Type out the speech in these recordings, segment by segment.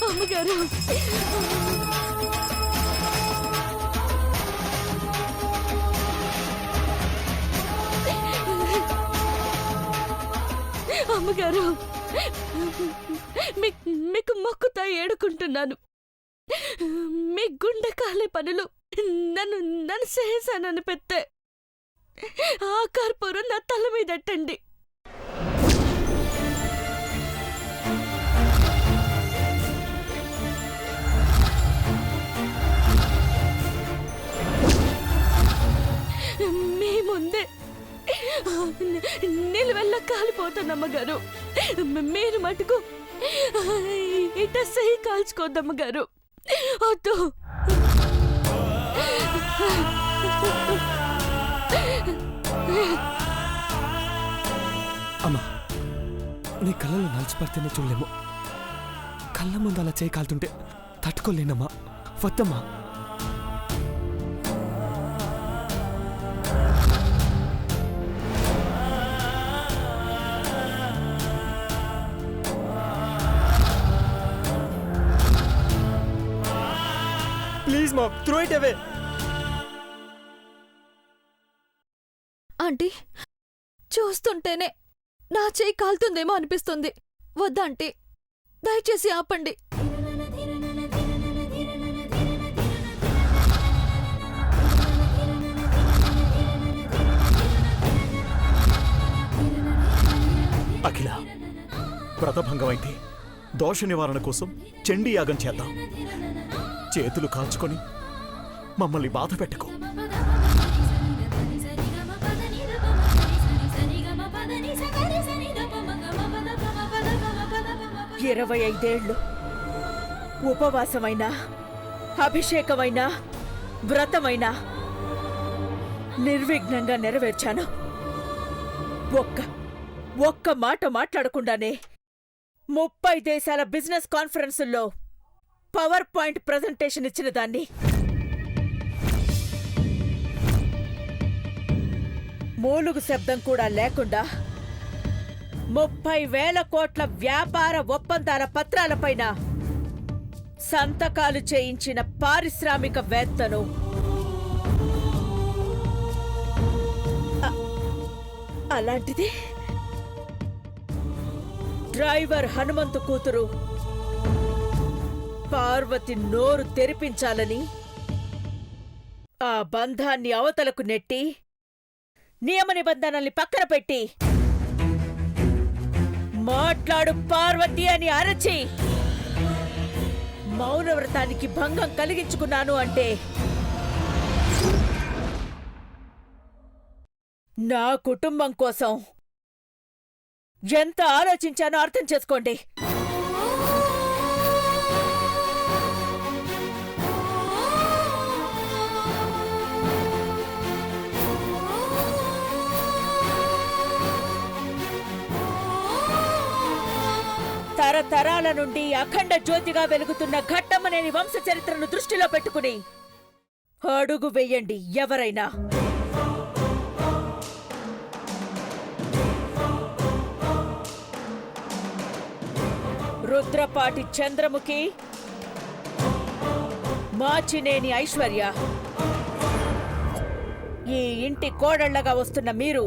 అమ్మగారు, అమ్మగారు, మీకు మొక్కుతా ఏడుకుంటున్నాను. మీ గుండె కాలే పనులు నన్ను చేశానని పెద్ద ఆ కర్పూరం నా తల మీదట్టండి. మీ ముందే నిలువెల్ల కాలిపోతానమ్మగారు. మీరు మటుకు ఇట సహి కాల్చుకోద్దమ్మగారు. వద్దు. అమ్మా, నీ కళ్ళలో నలిచిపడితేనే చూడలేము. కళ్ళ ముందు అలా చేయి కాలుతుంటే తట్టుకోలేనమ్మా. వద్దమ్మా. ప్లీజ్ మా, త్రో ఇట్ అవే. ఆంటీ, చూస్తుంటేనే నా చేయి కాలుతుందేమో అనిపిస్తుంది. వద్దాంటీ, దయచేసి ఆపండి. అఖిల, వ్రతభంగం అయితే దోష నివారణ కోసం చండీ యాగం చేద్దాం. చేతులు కాల్చుకొని మమ్మల్ని బాధ పెట్టుకో. 25 ఉపవాసమైనా, అభిషేకమైనా, వ్రతమైనా నిర్విఘ్నంగా నెరవేర్చాను. ఒక్క మాట మాట్లాడకుండానే 30 దేశాల బిజినెస్ కాన్ఫరెన్సుల్లో పవర్ పాయింట్ ప్రజెంటేషన్ ఇచ్చిన దాన్ని. మూలుగు శబ్దం కూడా లేకుండా 30,000 కోట్ల వ్యాపార ఒప్పందాల పత్రాలపైన సంతకాలు చేయించిన పారిశ్రామికవేత్తను. అలాంటిది డ్రైవర్ హనుమంతు కూతురు పార్వతి నోరు తెరిపించాలని, ఆ బంధాన్ని అవతలకు నెట్టి, నియమ నిబంధనల్ని పక్కన పెట్టి, మాట్లాడు పార్వతి అని అరచి మౌనవ్రతానికి భంగం కలిగించుకున్నాను అంటే నా కుటుంబం కోసం ఎంత ఆలోచించానో అర్థం చేసుకోండి. తరతరాల నుండి అఖండ జ్యోతిగా వెలుగుతున్న ఘట్టమనేని వంశ చరిత్రను దృష్టిలో పెట్టుకుని అడుగు వెయ్యండి ఎవరైనా. రుద్రపాటి చంద్రముఖి, మాచినేని ఐశ్వర్య, ఈ ఇంటి కోడళ్లగా వస్తున్న మీరు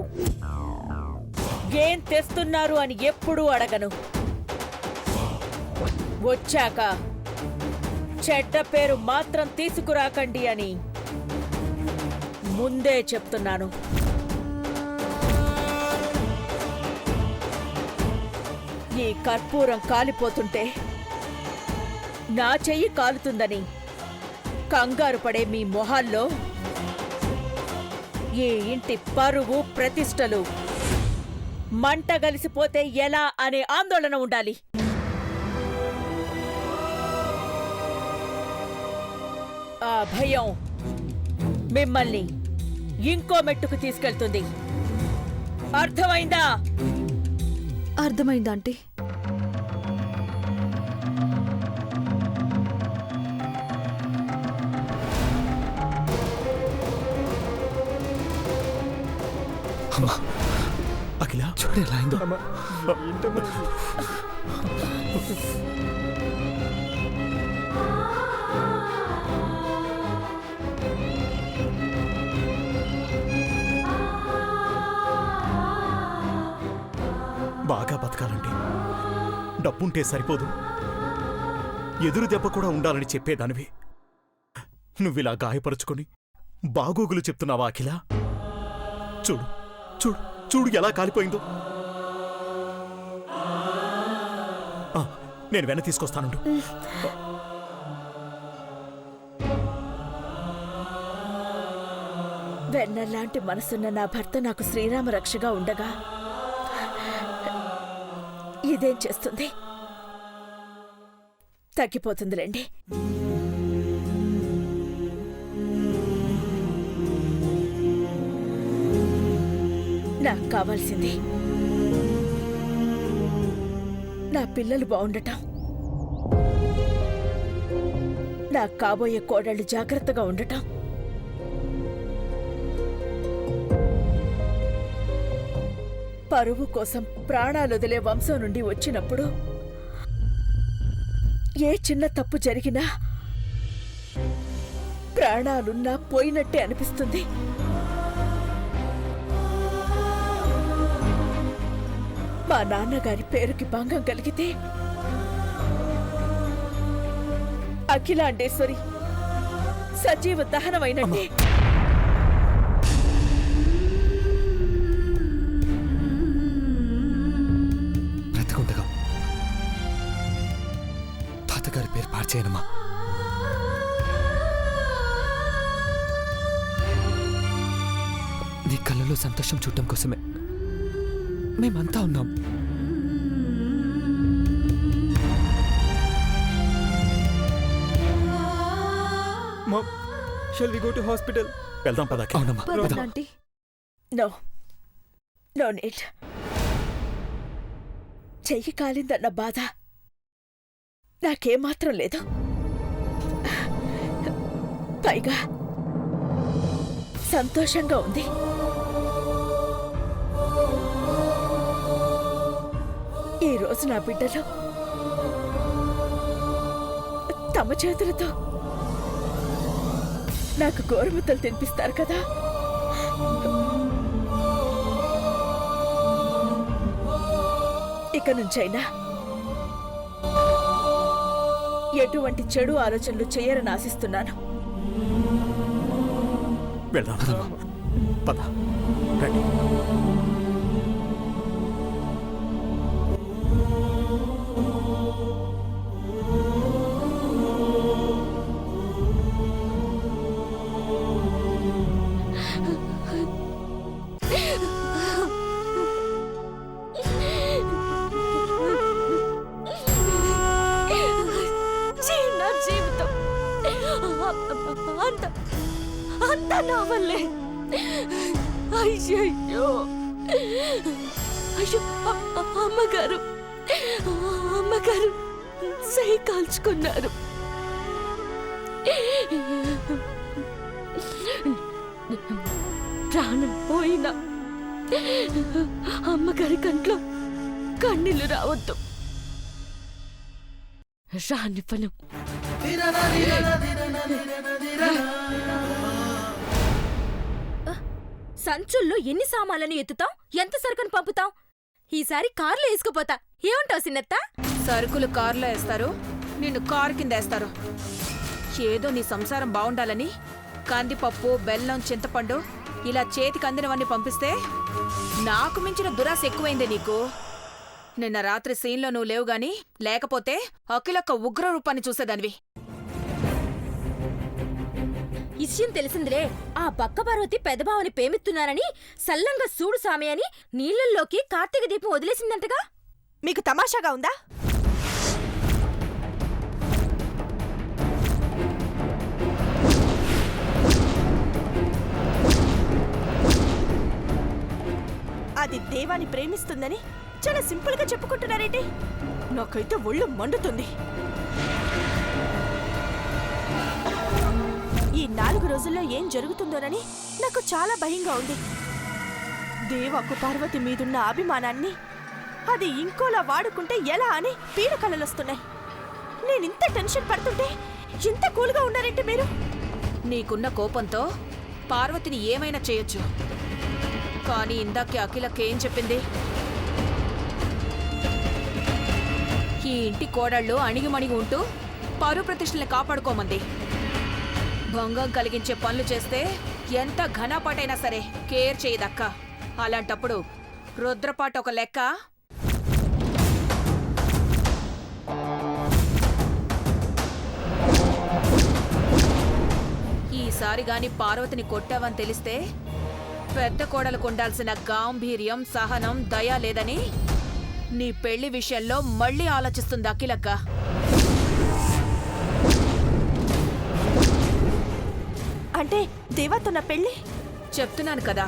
ఏం తెస్తున్నారు అని ఎప్పుడూ అడగను. వచ్చాక చెడ్డ పేరు మాత్రం తీసుకురాకండి అని ముందే చెప్తున్నాను. ఈ కర్పూరం కాలిపోతుంటే నా చెయ్యి కాలుతుందని కంగారు పడే మీ మొహాల్లో ఈ ఇంటి పరువు ప్రతిష్టలు మంట గలిసిపోతే ఎలా అనే ఆందోళన ఉండాలి. ఆ భయం మిమ్మల్ని ఇంకో మెట్టుకు తీసుకెళ్తుంది. అర్థమైందా? అర్థమైందా ఆంటీ? అఖిల, చూడు ఎలా అయిందో. బాగా బతకాలంటే డబ్బుంటే సరిపోదు, ఎదురు దెబ్బ కూడా ఉండాలని చెప్పేదానివి. నువ్విలా గాయపరుచుకొని బాగోగులు చెప్తున్నావా అఖిల? చూడు చూడు చూడు ఎలా కాలిపోయిందో. నేను వెన తీసుకొస్తానుండు. వెన్నలాంటి మనసున్న నా భర్త నాకు శ్రీరామ రక్షగా ఉండగా ఇదేం చేస్తుంది? తగ్గిపోతుందిలేండి. నాకు కావాల్సింది నా పిల్లలు బాగుండటం, నాకు కాబోయే కోడళ్ళు జాగ్రత్తగా ఉండటం, పరువు కోసం ప్రాణాలొదిలే వంశం నుండి వచ్చినప్పుడు ఏ చిన్న తప్పు జరిగినా ప్రాణాలున్నా పోయినట్టే అనిపిస్తుంది. మా నాన్నగారి పేరుకి భంగం కలిగితే అఖిలాండేశ్వరి సజీవ దహనమైనట్టే. బ్రతకుండగా తాతగారి పేరు పార్చేయనమ్మా. నీ కళ్ళలో సంతోషం చూడటం కోసమే మేమంతా ఉన్నాం. Shall we go to hospital? వెళ్దాం పద అఖిల. అవునమ్మా, పదండి పద. ఆంటీ. No need. చెయ్యి కాలిందన్న బాధ నాకేమాత్రం లేదు. పైగా సంతోషంగా ఉంది. ఈ రోజు నా బిడ్డలు తమ చేతులతో నాకు గోరుముద్దలు తినిపిస్తారు కదా. ఇక నుంచైనా ఎటువంటి చెడు ఆలోచనలు చేయరని ఆశిస్తున్నాను. వెళ్దాం పద రండి. నా జీవితం అంతా నా వల్లే. అయ్యయ్యో, అయ్యో, అమ్మగారు సై కాల్చుకున్నారు. ప్రాణం పోయినా అమ్మగారి కంట్లో కన్నీళ్లు రావద్దు. రాని పను. సంచుల్లో ఎన్ని సామాన్లని ఎత్తుతాం, ఎంత సరుకును పంపుతాం? ఈసారి కార్లో వేసుకుపోతా. ఏమంటావు సిన్నత్త? సరుకులు కారులో వేస్తారు, నిన్ను కారు కింద వేస్తారు. ఏదో నీ సంసారం బాగుండాలని కందిపప్పు, బెల్లం, చింతపండు ఇలా చేతికి అందినవన్నీ పంపిస్తే నాకు మించిన దురాశ ఎక్కువైందే నీకు. నిన్న రాత్రి సీన్లో నువ్వు లేవు గాని, లేకపోతే అఖిలొక్క ఉగ్ర రూపాన్ని చూసేదానివి. ఇష్యం తెలిసిందిలే. ఆ బక్క పార్వతి పెదబావని ప్రేమిస్తున్నారని సల్లంగా సూడు సామి అని నీళ్లల్లోకి కార్తీక దీపం వదిలేసిందంటగా. మీకు తమాషాగా ఉందా? అది దేవాన్ని ప్రేమిస్తుందని చాలా సింపుల్ గా చెప్పుకుంటున్నారేంటి? నాకైతే ఒళ్ళు మండుతుంది. ఈ 4 రోజుల్లో ఏం జరుగుతుందోనని నాకు చాలా భయంగా ఉంది. దేవాకు పార్వతి మీదున్న అభిమానాన్ని అది ఇంకోలా వాడుకుంటే ఎలా అని పీడకలలొస్తున్నాయి. నేనింత టెన్షన్ పడుతుంటే ఇంత కూల్గా ఉన్నారేంటి మీరు? నీకున్న కోపంతో పార్వతిని ఏమైనా చేయొచ్చు, కానీ ఇందాకే అఖిలకేం చెప్పింది? ఈ ఇంటి కోడళ్ళు అణిగిమణిగి ఉంటూ పరువు ప్రతిష్టల్ని కాపాడుకోమంది. భంగం కలిగించే పనులు చేస్తే ఎంత ఘనపాటైనా సరే కేర్ చేయదక్క. అలాంటప్పుడు రుద్రపాట ఒక లెక్క. ఈసారి గాని పార్వతిని కొట్టావని తెలిస్తే పెద్ద కోడలకు ఉండాల్సిన గాంభీర్యం, సహనం, దయ లేదని నీ పెళ్లి విషయంలో మళ్ళీ ఆలోచిస్తుంది అఖిలక్క. అంటే దేవాతో నా పెళ్ళి? చెప్తున్నాను కదా,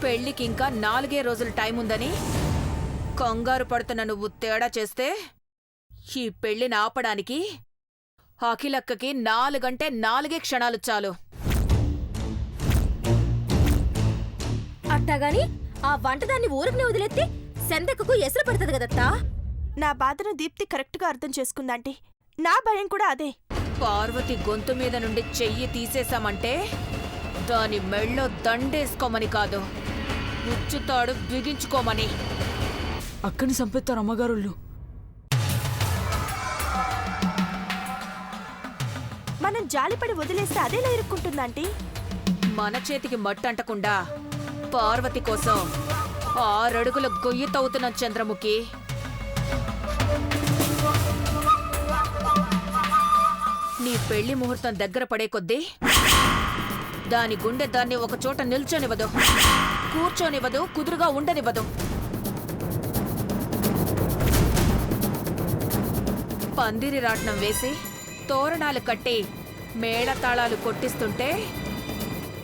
పెళ్లికి ఇంకా 4 రోజులు టైం ఉందని. కంగారు పడుతున్న నువ్వు తేడా చేస్తే ఈ పెళ్లిని ఆపడానికి అఖిలక్కకి 4 అంటే 4 క్షణాలు చాలు. అట్టాగాని ఆ వంటదాన్ని ఊరికి వదిలేస్తే సెందక్కకు ఎసరు పడుతుంది కదత్తా. నా బాధను దీప్తి కరెక్ట్గా అర్థం చేసుకుందాంటీ. నా భయం కూడా అదే. పార్వతి గొంతు మీద నుండి చెయ్యి తీసేశామంటే దాని మెళ్ళో దండేసుకోమని కాదు, ఉచ్చుతాడు బిగించుకోమని. అక్కని చంపేస్తారు అమ్మగారుళ్ళు. మనం జాలిపడి వదిలేస్తే అదేలా ఇరుక్కుంటుందంటీ? మన చేతికి మట్టంటకుండా పార్వతి కోసం 6 అడుగుల గొయ్యి తవ్వుతున్నాం చంద్రముఖి. నీ పెళ్లి ముహూర్తం దగ్గర పడే కొద్దీ దాని గుండె దాన్ని ఒక చోట నిల్చోనివ్వదు, కూర్చోనివ్వదు, కుదురుగా ఉండనివ్వదు. పందిరి రాట్నం వేసి తోరణాలు కట్టి మేళతాళాలు కొట్టిస్తుంటే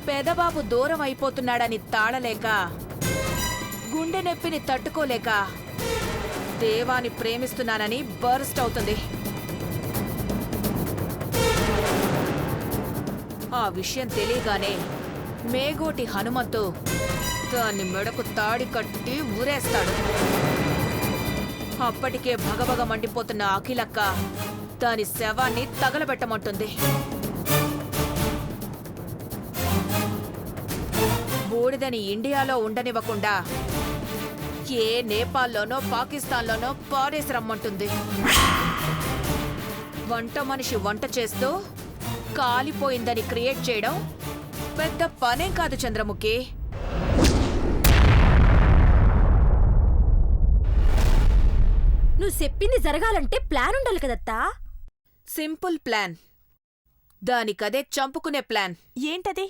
పెదబాబు దూరం అయిపోతున్నాడని తాళలేక, గుండె నొప్పిని తట్టుకోలేక దేవాని ప్రేమిస్తున్నానని బర్స్ట్ అవుతుంది. ఆ విషయం తెలియగానే మేగోటి హనుమంతు దాన్ని మెడకు తాడి కట్టి ఊరేస్తాడు. అప్పటికే భగభగ మండిపోతున్న అఖిలక్క దాని శవాన్ని తగలబెట్టమంటుంది. బూడిదని ఇండియాలో ఉండనివ్వకుండా ఏ నేపాల్లోనో పాకిస్తాన్లోనో పారేసి రమ్మంటుంది. వంట మనిషి వంట చేస్తూ కాలిపోయిందని క్రియేట్ చేయడం పెద్ద పనేం కాదు చంద్రముఖి. నువ్వు చెప్పింది జరగాలంటే ప్లాన్ ఉండాలి కదత్తా. సింపుల్ ప్లాన్, దానికదే చంపుకునే ప్లాన్. ఏంటది?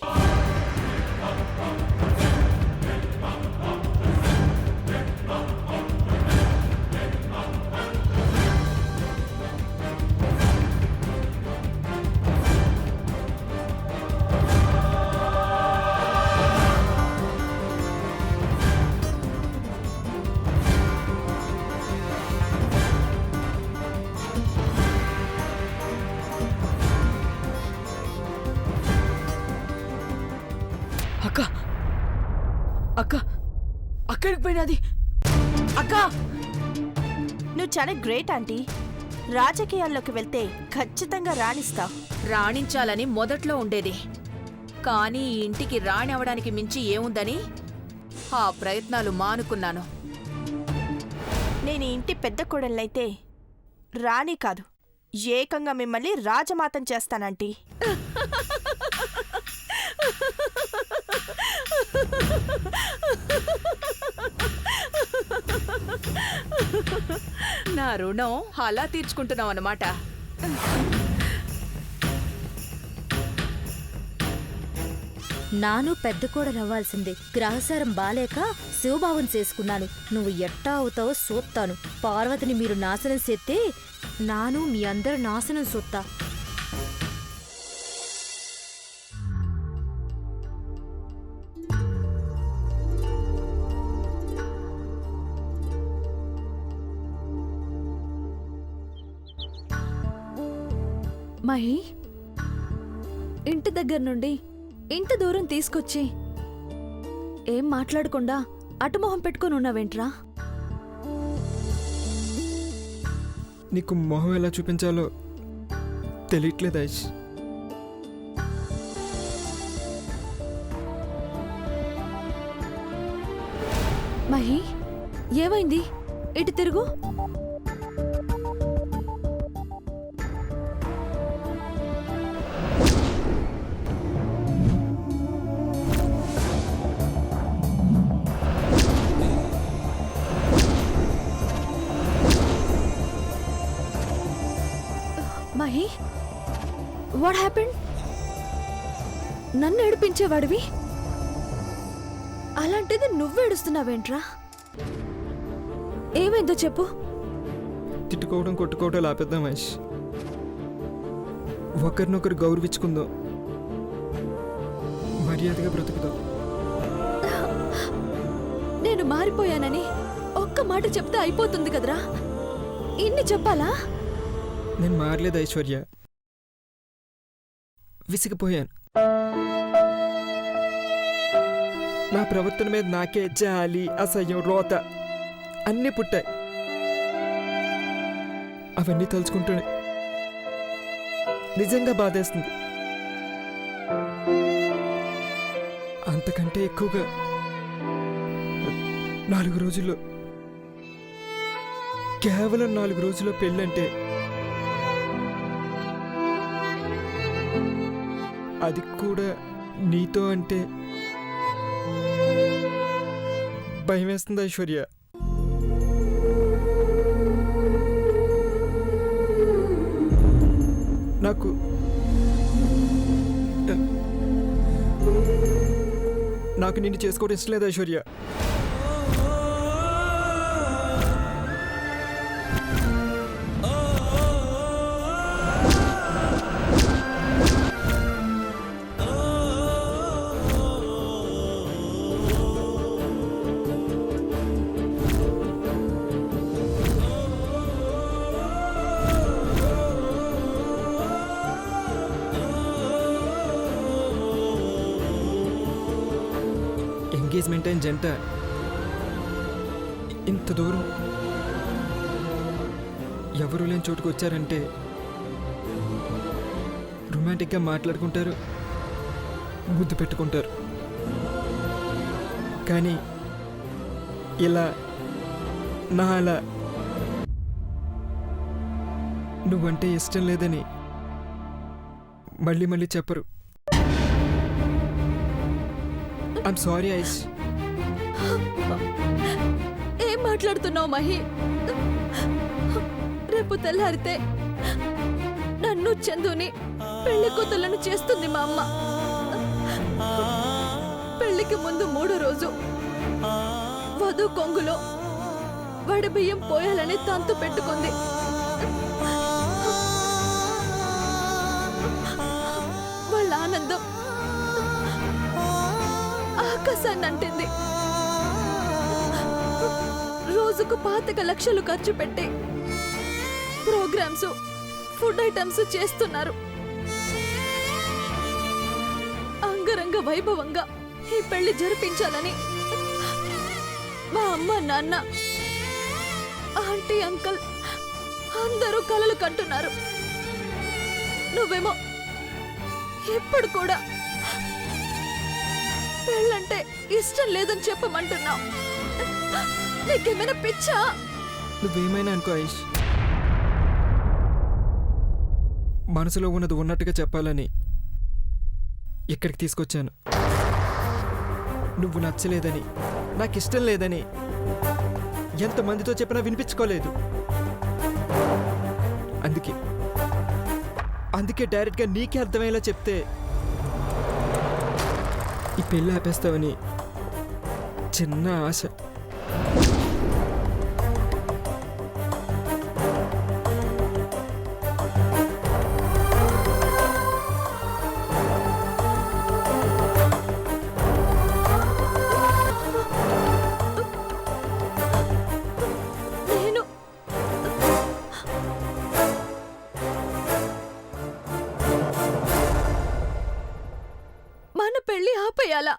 అక్క అక్క అక్కడికి పోయినది. అక్క నువ్వు చాలా గ్రేట్ ఆంటీ. రాజకీయాల్లోకి వెళ్తే ఖచ్చితంగా రాణిస్తావు. రాణించాలని మొదట్లో ఉండేది, కానీ ఈ ఇంటికి రాణి అవడానికి మించి ఏముందని ఆ ప్రయత్నాలు మానుకున్నాను. నేను ఈ ఇంటి పెద్ద కోడళ్ళైతే రాణి కాదు, ఏకంగా మిమ్మల్ని రాజమాతం చేస్తానంటీ. నా రుణం అలా తీర్చుకుంటున్నావు అన్నమాట. నాను పెద్ద కోడలవ్వాల్సిందే. గ్రహసారం బాలేక శివభావం చేసుకున్నాను. నువ్వు ఎట్టా అవుతావో సూత్తాను. పార్వతిని మీరు నాశనం చేస్తే నాను మీ అందరు నాశనం సూత్తా. మహి, ఇంటి దగ్గర నుండి ఇంత దూరం తీసుకొచ్చి ఏం మాట్లాడకుండా అటుమొహం పెట్టుకుని ఉన్నావేంట్రా? నీకు మొహం ఎలా చూపించాలో తెలియట్లేదు ఐష్. మహి ఏమైంది? ఇటు తిరుగు. Mahi, what happened? నన్ను ఏడిపించేవాడివి, అలాంటిది నువ్వేడుస్తున్నావేంట్రా? ఏమైందో చెప్పు. తిట్టుకోవడం కొట్టుకోవడం ఆపేద్దాం ఐష్. ఒకరినొకరు గౌరవించుకుందాం, మర్యాదగా బ్రతుకుదాం. నేను మారిపోయానని ఒక్క మాట చెప్తే అయిపోతుంది కదరా, ఇన్ని చెప్పాలా? నేను మారలేదు ఐశ్వర్య, విసిగిపోయాను. నా ప్రవర్తన మీద నాకే జాలి, అసహ్యం, రోత అన్నీ పుట్టాయి. అవన్నీ తలుచుకుంటూనే నిజంగా బాధేస్తుంది. అంతకంటే ఎక్కువగా 4 రోజుల్లో, కేవలం 4 రోజుల్లో పెళ్ళంటే, అది కూడా నీతో అంటే భయం వేస్తుంది ఐశ్వర్య. నాకు నిన్ను చేసుకోవడం ఇష్టం లేదు ఐశ్వర్య. ఎంగేజ్మెంట్ అయిన జంట ఇంత దూరం ఎవరు లేని చోటుకు వచ్చారంటే రొమాంటిక్గా మాట్లాడుకుంటారు, ముద్దు పెట్టుకుంటారు. కానీ ఇలా అలా నువ్వంటే ఇష్టం లేదని మళ్ళీ మళ్ళీ చెప్పరు. I'm sorry Aish. ఏం మాట్లాడుతున్నావు మహి? రేపు తెల్లారితే నన్ను చందుని పెళ్లి కూతుళ్ళను చేస్తుంది మా అమ్మ. పెళ్లికి ముందు 3 రోజు వధు కొంగులో వడి బియ్యం పోయాలని తంతు పెట్టుకుంది. వాళ్ళ ఆనందం ఆకాశాన్ని అంటింది. రోజుకు 25 లక్షలు ఖర్చు పెట్టి ప్రోగ్రామ్స్, ఫుడ్ ఐటమ్స్ చేస్తున్నారు. అంగరంగ వైభవంగా ఈ పెళ్లి జరిపించాలని మా అమ్మ, నాన్న, ఆంటీ, అంకల్ అందరూ కలలు కంటున్నారు. నువ్వేమో ఎప్పుడు కూడా పెళ్ళంటే ఇష్టం లేదని చెప్పమంటున్నావు. నీకేమైనా పిచ్చా? నువ్వేమైనా అనుకో ఐష్, మనసులో ఉన్నది ఉన్నట్టుగా చెప్పాలని ఇక్కడికి తీసుకొచ్చాను. నువ్వు నచ్చలేదని, నాకు ఇష్టం లేదని ఎంతమందితో చెప్పినా వినిపించుకోలేదు. అందుకే డైరెక్ట్గా నీకే అర్థమయ్యేలా చెప్తే ఈ పెళ్ళి ఆపేస్తావని చిన్న ఆశ. మన పెళ్లి ఆపేయాలా?